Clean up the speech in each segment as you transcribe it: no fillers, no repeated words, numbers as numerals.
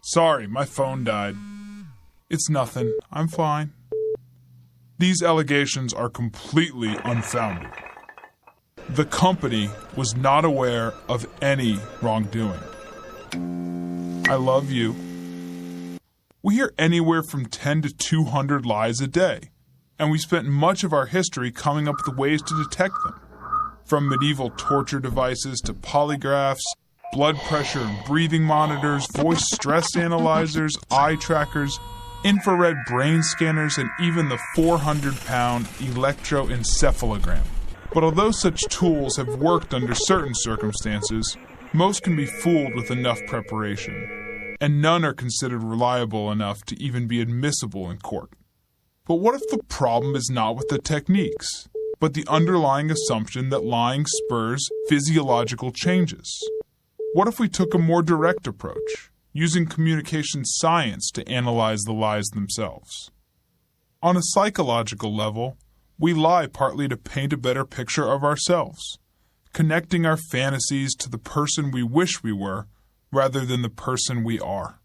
Sorry, my phone died. It's nothing. I'm fine. These allegations are completely unfounded. The company was not aware of any wrongdoing. I love you. We hear anywhere from 10 to 200 lies a day, and we spent much of our history coming up with ways to detect them. From medieval torture devices to polygraphs, blood pressure and breathing monitors, voice stress analyzers, eye trackers, infrared brain scanners, and even the 400-pound electroencephalogram. But although such tools have worked under certain circumstances, most can be fooled with enough preparation, and none are considered reliable enough to even be admissible in court. But what if the problem is not with the techniques, but the underlying assumption that lying spurs physiological changes? What if we took a more direct approach, using communication science to analyze the lies themselves? On a psychological level, we lie partly to paint a better picture of ourselves, connecting our fantasies to the person we wish we were rather than the person we are.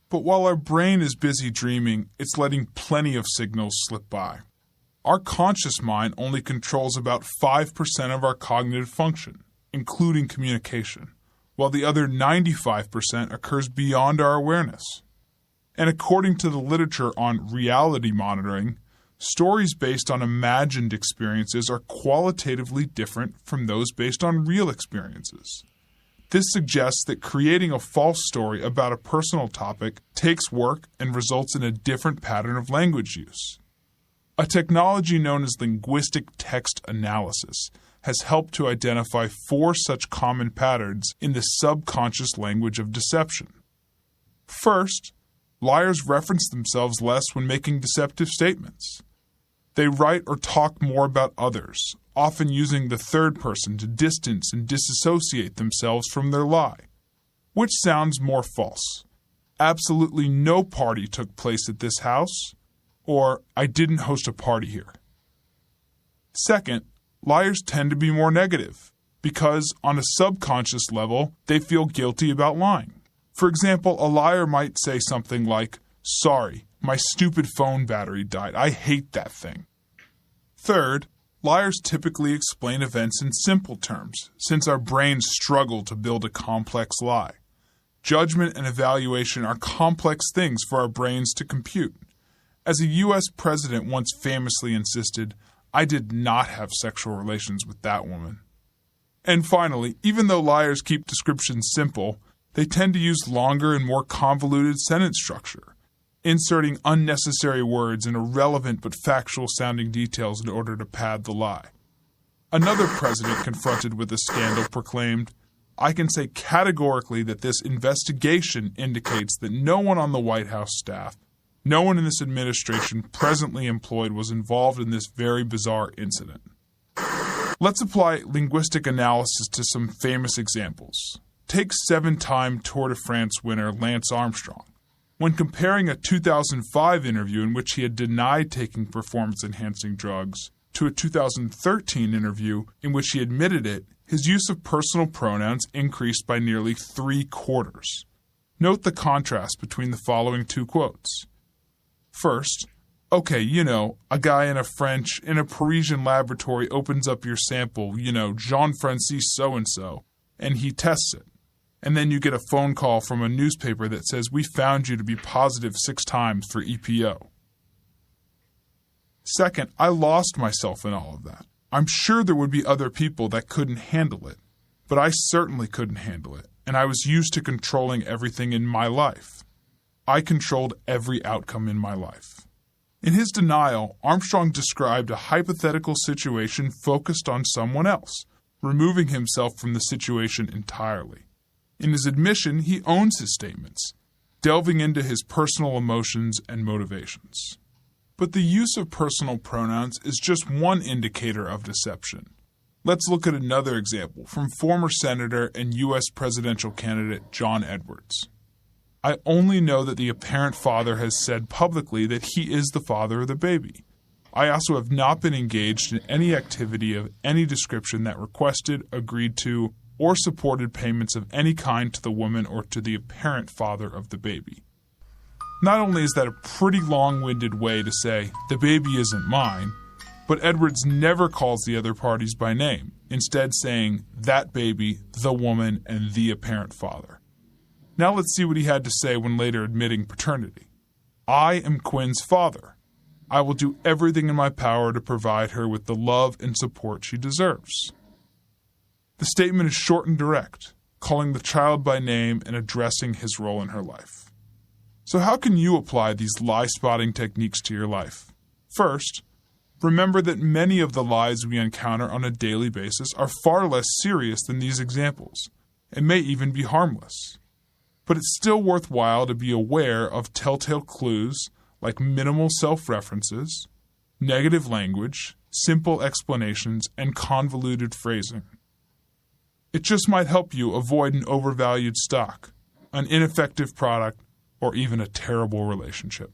But while our brain is busy dreaming, it's letting plenty of signals slip by. Our conscious mind only controls about 5% of our cognitive function, including communication, while the other 95% occurs beyond our awareness. And according to the literature on reality monitoring, stories based on imagined experiences are qualitatively different from those based on real experiences. This suggests that creating a false story about a personal topic takes work and results in a different pattern of language use. A technology known as linguistic text analysis has helped to identify 4 such common patterns in the subconscious language of deception. First, liars reference themselves less when making deceptive statements. They write or talk more about others, often using the third person to distance and disassociate themselves from their lie. Which sounds more false? Absolutely no party took place at this house, or I didn't host a party here. Second, liars tend to be more negative, because on a subconscious level, they feel guilty about lying. For example, a liar might say something like, "Sorry, my stupid phone battery died. I hate that thing." Third, liars typically explain events in simple terms, since our brains struggle to build a complex lie. Judgment and evaluation are complex things for our brains to compute. As a U.S. president once famously insisted, "I did not have sexual relations with that woman." And finally, even though liars keep descriptions simple, they tend to use longer and more convoluted sentence structure, inserting unnecessary words and irrelevant but factual-sounding details in order to pad the lie. Another president confronted with a scandal proclaimed, "I can say categorically that this investigation indicates that no one on the White House staff, no one in this administration presently employed was involved in this very bizarre incident." Let's apply linguistic analysis to some famous examples. Take 7-time Tour de France winner Lance Armstrong. When comparing a 2005 interview in which he had denied taking performance-enhancing drugs to a 2013 interview in which he admitted it, his use of personal pronouns increased by nearly 3/4. Note the contrast between the following 2 quotes. First, "Okay, a guy in a Parisian laboratory opens up your sample, Jean-Francis so-and-so, and he tests it. And then you get a phone call from a newspaper that says, 'We found you to be positive 6 times for EPO.' Second, I lost myself in all of that. I'm sure there would be other people that couldn't handle it, but I certainly couldn't handle it, and I was used to controlling everything in my life. I controlled every outcome in my life." In his denial, Armstrong described a hypothetical situation focused on someone else, removing himself from the situation entirely. In his admission, he owns his statements, delving into his personal emotions and motivations. But the use of personal pronouns is just one indicator of deception. Let's look at another example from former Senator and U.S. presidential candidate John Edwards. "I only know that the apparent father has said publicly that he is the father of the baby. I also have not been engaged in any activity of any description that requested, agreed to, or supported payments of any kind to the woman or to the apparent father of the baby. Not only is that a pretty long-winded way to say, the baby isn't mine, but Edwards never calls the other parties by name, instead saying, that baby, the woman, and the apparent father. Now let's see what he had to say when later admitting paternity. I am Quinn's father. I will do everything in my power to provide her with the love and support she deserves. The statement is short and direct, calling the child by name and addressing his role in her life. So how can you apply these lie-spotting techniques to your life? First, remember that many of the lies we encounter on a daily basis are far less serious than these examples, and may even be harmless. But it's still worthwhile to be aware of telltale clues like minimal self-references, negative language, simple explanations, and convoluted phrasing. It just might help you avoid an overvalued stock, an ineffective product, or even a terrible relationship.